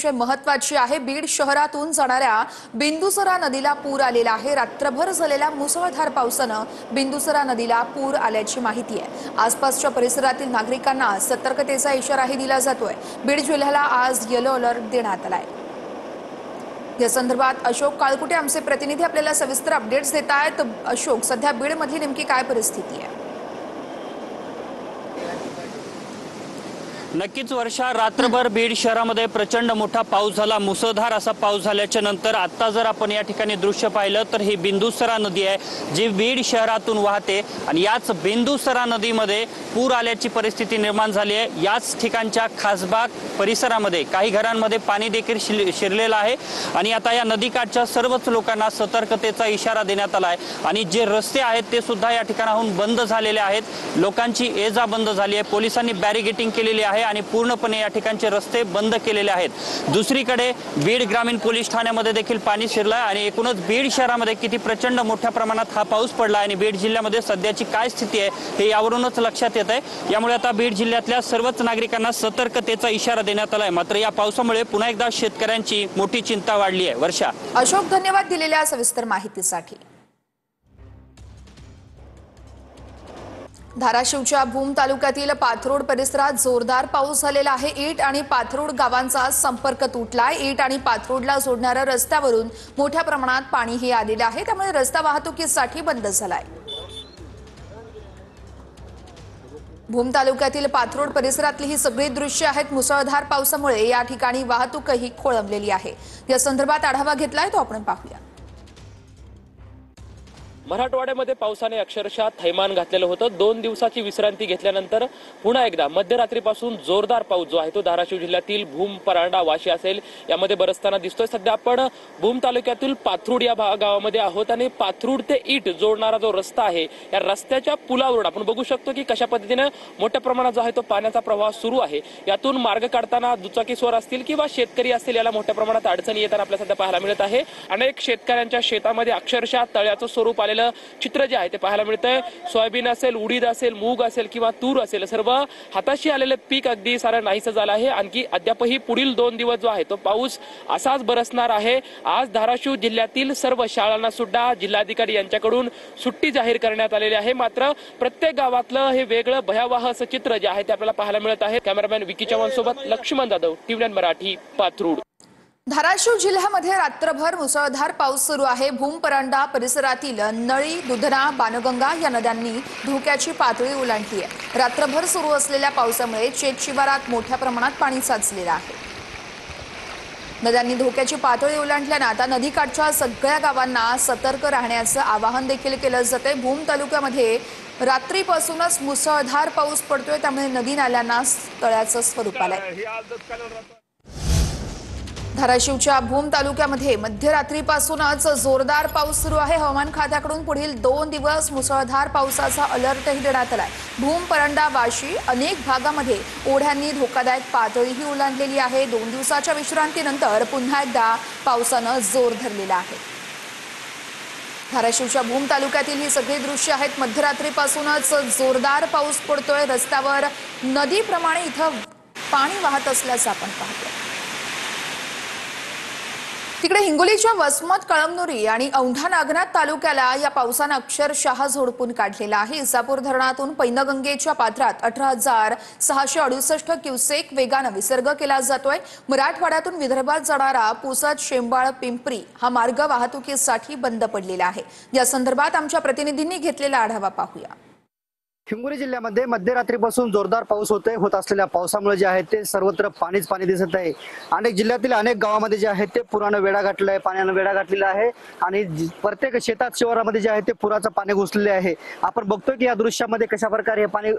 अतिशय महत्त्वाची आहे। बीड शहरातून जाणाऱ्या बिंदुसरा नदीला पूर आलेला आहे। रात्रभर झालेल्या मुसळधार पावसानं बिंदुसरा नदीला पूर आल्याची माहिती आहे। आसपासच्या परिसरातील नागरिकांना सतर्कतेचा इशाराही दिला जातोय। बीड जिल्ह्याला आज येलो अलर्ट देण्यात आलाय। या संदर्भात अशोक काळकुटे आमचे प्रतिनिधी आपल्याला सविस्तर अपडेट्स देत आहेत। अशोक, सध्या बीडमधली नेमकी काय परिस्थिती आहे? नक्कीच वर्षा, रात्रभर बीड शहरामध्ये प्रचंड मोठा पाऊस झाला। मुसळधार असा पाऊस झाल्याच्या नंतर आता जर आपण या ठिकाणी दृश्य पाहिलं तर ही बिंदुसरा नदी आहे जी बीड शहरातून वाहते आणि याच बिंदुसरा नदीमध्ये पूर आल्याची परिस्थिती निर्माण झाली आहे। याच ठिकाणच्या खासबाग परिसरामध्ये काही घरांमध्ये पाणी देखील शिरलेलं आहे आणि आता या नदीकाठच्या सर्वच लोकांना सतर्कतेचा इशारा देण्यात आला आहे आणि जे रस्ते आहेत ते सुद्धा या ठिकाणाहून बंद झालेले आहेत। लोकांची ये-जा बंद झाली आहे। पोलिसांनी बॅरिगेटिंग केलेली आहे आणि पूर्णपणे या ठिकाणचे रस्ते बंद केलेले आहेत। दुसरीकडे बीड ग्रामीण पोलीस ठाण्यामध्ये देखील पाणी शिरलं आहे आणि एकूणच बीड शहरामध्ये किती प्रचंड मोठ्या प्रमाणात हा पाऊस पडला आणि बीड जिल्ह्यामध्ये सध्याची काय स्थिती आहे हे यावरूनच लक्षात येत आहे। यामुळे आता बीड जिल्ह्यातल्या सर्वच नागरिकांना सतर्कतेचा इशारा देण्यात आला आहे। मात्र या पावसामुळे पुन्हा एकदा शेतकऱ्यांची मोठी चिंता वाढली आहे। वर्षा, अशोक, धन्यवाद दिलेल्या सविस्तर माहितीसाठी। धाराशिवच्या भूम तालुक्यातील पाथरोड परिसरात जोरदार पाऊस झालेला आहे। ईट आणि पाथरोड गावांचा संपर्क तुटलाय। ईट आणि पाथरोडला जोडणाऱ्या रस्त्यावरून मोठ्या प्रमाणात पाणीही आलेलं आहे, त्यामुळे रस्ता वाहतुकीसाठी बंद झालाय। भूम तालुक्यातील पाथरोड परिसरातली ही सगळी दृश्य आहेत। मुसळधार पावसामुळे या ठिकाणी वाहतूकही खोळंबलेली आहे। या संदर्भात आढावा घेतलाय, तो आपण पाहूया। मराठवाड्यामध्ये पावसाने अक्षरशः थैमान घातलेलं होतं। 2 दिवसाची विश्रांती घेतल्यानंतर पुन्हा एकदा मध्यरात्रीपासून जोरदार पाऊस जो आहे तो धाराशिव जिल्ह्यातील भूम, परांडा, वाशी असेल यामध्ये बरसताना दिसतोय। सध्या आपण भूम तालुक्यातील पाथरूड या गावामध्ये आहोत आणि पाथरूड ते ईट जोडणारा जो रस्ता आहे या रस्त्याच्या पुलावरून आपण बघू शकतो की कशा पद्धतीने मोठ्या प्रमाणात जो आहे तो पाण्याचा प्रवाह सुरू आहे। यातून मार्ग काढताना दुचाकीस्वार असतील किंवा शेतकरी असतील याला मोठ्या प्रमाणात अडचणी येताना आपल्याला सध्या पाहायला मिळत आहे। अनेक शेतकऱ्यांच्या शेतामध्ये अक्षरशः तळ्याचं स्वरूप आलेलं चित्र जे आहे ते पाहायला मिळतंय। सोयाबीन असेल, उडीद असेल, मूग असेल किंवा तूर असेल, सर्व हाताशी आलेले पीक अगदी सारं नाहीसं झालं आहे। आणखी अद्यापही पुढील 2 दिवस जो आहे तो पाऊस असाच बरसणार आहे। आज धाराशिव जिल्ह्यातील सर्व शाळांना सुद्धा जिल्हाधिकारी यांच्याकडून सुट्टी जाहीर करण्यात आलेली आहे। मात्र प्रत्येक गावातलं हे वेगळं भयावह असं चित्र जे आहे ते आपल्याला पाहायला मिळत आहे। कॅमेरामॅन विकी चव्हाण सोबत लक्ष्मण जाधव, टीव्ही 9 मराठी, पाथरूड। धाराशिव जिल्ह्यामध्ये रात्रभर मुसळधार पाऊस सुरू आहे। भूम, परांडा परिसरातील नळी, दुधना, बाणगंगा या नद्यांनी धोक्याची पातळी ओलांडली आहे। रात्रभर सुरू असलेल्या पावसामुळे चेत शिवारात मोठ्या प्रमाणात पाणी साचलेलं आहे। नद्यांनी धोक्याची पातळी ओलांडल्याने आता नदीकाठच्या सगळ्या गावांना सतर्क राहण्याचं आवाहन देखील केलं जातंय। भूम तालुक्यामध्ये रात्रीपासूनच मुसळधार पाऊस पडतोय, त्यामुळे नदी नाल्यांना तळ्याचं स्वरूप आलंय। धाराशिवच्या भूम तालुक्यामध्ये मध्यरात्रीपासूनच जोरदार पाऊस सुरू आहे। हवामान खात्याकडून पुढील 2 दिवस मुसळधार पावसाचा अलर्टही देण्यात आलाय। भूम, परांडा, वाशी अनेक भागामध्ये ओढ्यांनी धोकादायक पातळीही ओलांडलेली आहे। 2 दिवसाच्या विश्रांतीनंतर पुन्हा एकदा पावसानं जोर धरलेला आहे। धाराशिवच्या भूम तालुक्यातील ही सगळी दृश्य आहेत। मध्यरात्रीपासूनच जोरदार पाऊस पडतोय। रस्त्यावर नदीप्रमाणे इथं पाणी वाहत असल्याचं आपण पाहतोय। तिकडे हिंगोलीच्या वसमत, कळमनुरी आणि औंढा नागनाथ तालुक्याला या पावसानं अक्षरशः झोडपून काढलेला आहे। इसापूर धरणातून पैनगंगेच्या पात्रात 18,668 क्युसेक वेगानं विसर्ग केला जातोय। मराठवाड्यातून विदर्भात जाणारा पुसद, शेंबाळ, पिंपरी हा मार्ग वाहतुकीसाठी बंद पडलेला आहे। या संदर्भात आमच्या प्रतिनिधींनी घेतलेला आढावा पाहूया। हिंगोली जिल्ह्यामध्ये मध्यरात्रीपासून जोरदार पाऊस होत असलेल्या पावसामुळे जे आहे ते सर्वत्र पाणीच पाणी दिसत आहे। अनेक जिल्ह्यातील अनेक गावामध्ये जे आहे ते पुरानं वेढा घातला आहे, पाण्यानं वेढा घातलेला आहे आणि प्रत्येक शेतात शिवारामध्ये जे आहे ते पुराचं पाणी घुसलेले आहे। आपण बघतोय की या दृश्यामध्ये कशा प्रकारे हे पाणी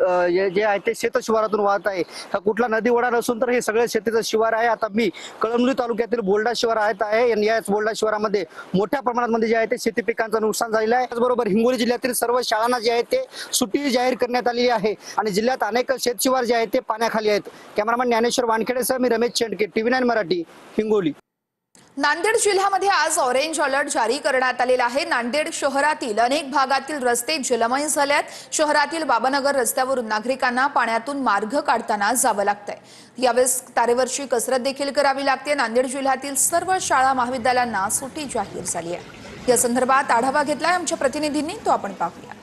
जे आहे ते शेत शिवारातून वाहत आहे। हा कुठला नदी ओढा नसून तर हे सगळे शेतीचं शिवार आहे। आता मी कळमनुरी तालुक्यातील बोल्डा शिवार आहे। याच बोल्डा शिवारामध्ये मोठ्या प्रमाणात जे आहे ते शेती पिकांचं नुकसान झालेलं आहे। त्याचबरोबर हिंगोली जिल्ह्यातील सर्व शाळांना जे आहे ते सुट्टी जाहीर करण्यात आली आहे आणि जिल्ह्यात अनेक शेतशिवार जे आहेत ते पाण्याखाली आहेत। कॅमेरामॅन ज्ञानेश्वर वानखेडेसह मी रमेश चेंडके, टीव्ही 9 मराठी, हिंगोली। नांदेड जिल्ह्यामध्ये आज ऑरेंज अलर्ट जारी करण्यात आलेला आहे। नांदेड शहरातील अनेक भागातील रस्ते जलमय झाले आहेत। शहरातील बाबानगर रस्त्यावरून नागरिकांना पाण्यातून मार्ग काढताना जावं लागतंय। यावेळेस तारेवरची कसरत देखील करावी लागते। नांदेड जिल्ह्यातील सर्व शाळा महाविद्यालयांना सुट्टी जाहीर झाली आहे। या संदर्भात आढावा घेतलाय आमच्या प्रतिनिधींनी, तो आपण पाहूया।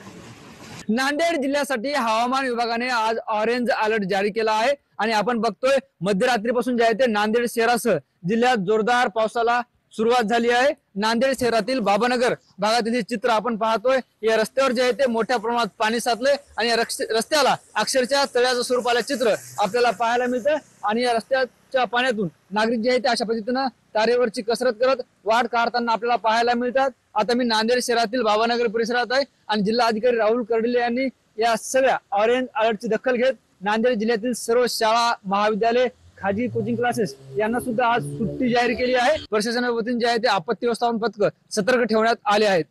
नांदेड जिल्ह्यासाठी हवामान विभागाने आज ऑरेंज अलर्ट जारी केला आहे आणि आपण बघतोय मध्यरात्रीपासून जे आहे ते नांदेड शहरासह जिल्ह्यात जोरदार पावसाला सुरुवात झाली आहे। नांदेड शहरातील बाबानगर भागातील हे चित्र आपण पाहतोय। या रस्त्यावर जे आहे ते मोठ्या प्रमाणात पाणी साचले आणि या रस्त्याला अक्षरशः तळ्याचं स्वरूप आलं चित्र आपल्याला पाहायला मिळतं आणि या रस्त्याच्या पाण्यातून नागरिक जे आहे ते अशा पद्धतीनं तारेवरची कसरत करत वाट काढताना आपल्याला पाहायला मिळतात। आता मी नांदेड शहरातील बाबानगर परिसरात आहे आणि जिल्हा अधिकारी राहुल कर्डिले यांनी या सगळ्या ऑरेंज अलर्टची दखल घेत नांदेड जिल्ह्यातील सर्व शाळा महाविद्यालय खाजगी कोचिंग क्लासेस यांना सुद्धा आज सुट्टी जाहीर केली आहे। प्रशासनाच्या वतीने जे आहे ते आपत्ती व्यवस्थापन पथक सतर्क ठेवण्यात आले आहेत।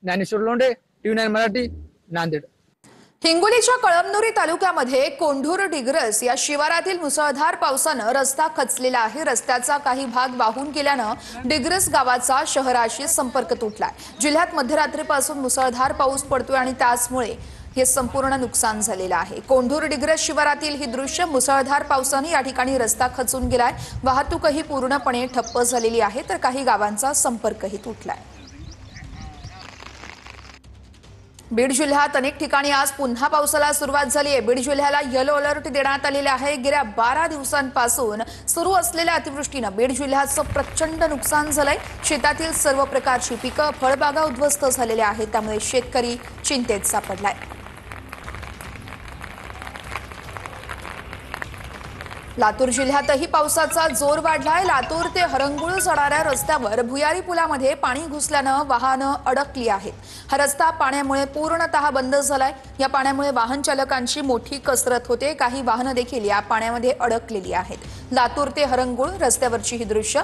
ज्ञानेश्वर लोंढे, TV9 मराठी, नांदेड। हिंगोलीच्या कळमनुरी तालुक्यामध्ये कोंढूर डिग्रस या शिवारातील मुसळधार पावसानं रस्ता खचलेला आहे। रस्त्याचा काही भाग वाहून गेल्यानं डिग्रस गावाचा शहराशी संपर्क तुटलाय। जिल्ह्यात मध्यरात्रीपासून मुसळधार पाऊस पडतोय आणि त्याचमुळे हे संपूर्ण नुकसान झालेलं आहे। कोंढूर डिग्रस शिवारातील ही दृश्य मुसळधार पावसाने या ठिकाणी रस्ता खचून गेलाय। वाहतूकही पूर्णपणे ठप्प झालेली आहे तर काही गावांचा संपर्कही तुटलाय। बीड जिल्ह्यात अनेक ठिकाणी आज पुन्हा पावसाला सुरुवात झाली आहे। बीड जिल्ह्याला येलो अलर्ट देण्यात आलेले आहे। गेल्या 12 दिवसांपासून सुरू असलेल्या अतिवृष्टीनं बीड जिल्ह्याचं प्रचंड नुकसान झालंय। शेतातील सर्व प्रकारची पिकं, फळबागा उद्ध्वस्त झालेल्या आहेत, त्यामुळे शेतकरी चिंतेत सापडलाय। लातूर जिल्ह्यातही पावसाचा जोर वाढलाय। लातूर ते हरंगुळ जाणाऱ्या रस्त्यावर भुयारी पुलामध्ये पाणी घुसल्यानं वाहनं अडकली आहेत। हा रस्ता पाण्यामुळे पूर्णतः बंद झालाय। या पाण्यामुळे वाहन चालकांची मोठी कसरत होते। काही वाहनं देखील या पाण्यामध्ये अडकलेली आहेत। लातूर ते हरंगुळ रस्त्यावरची ही दृश्य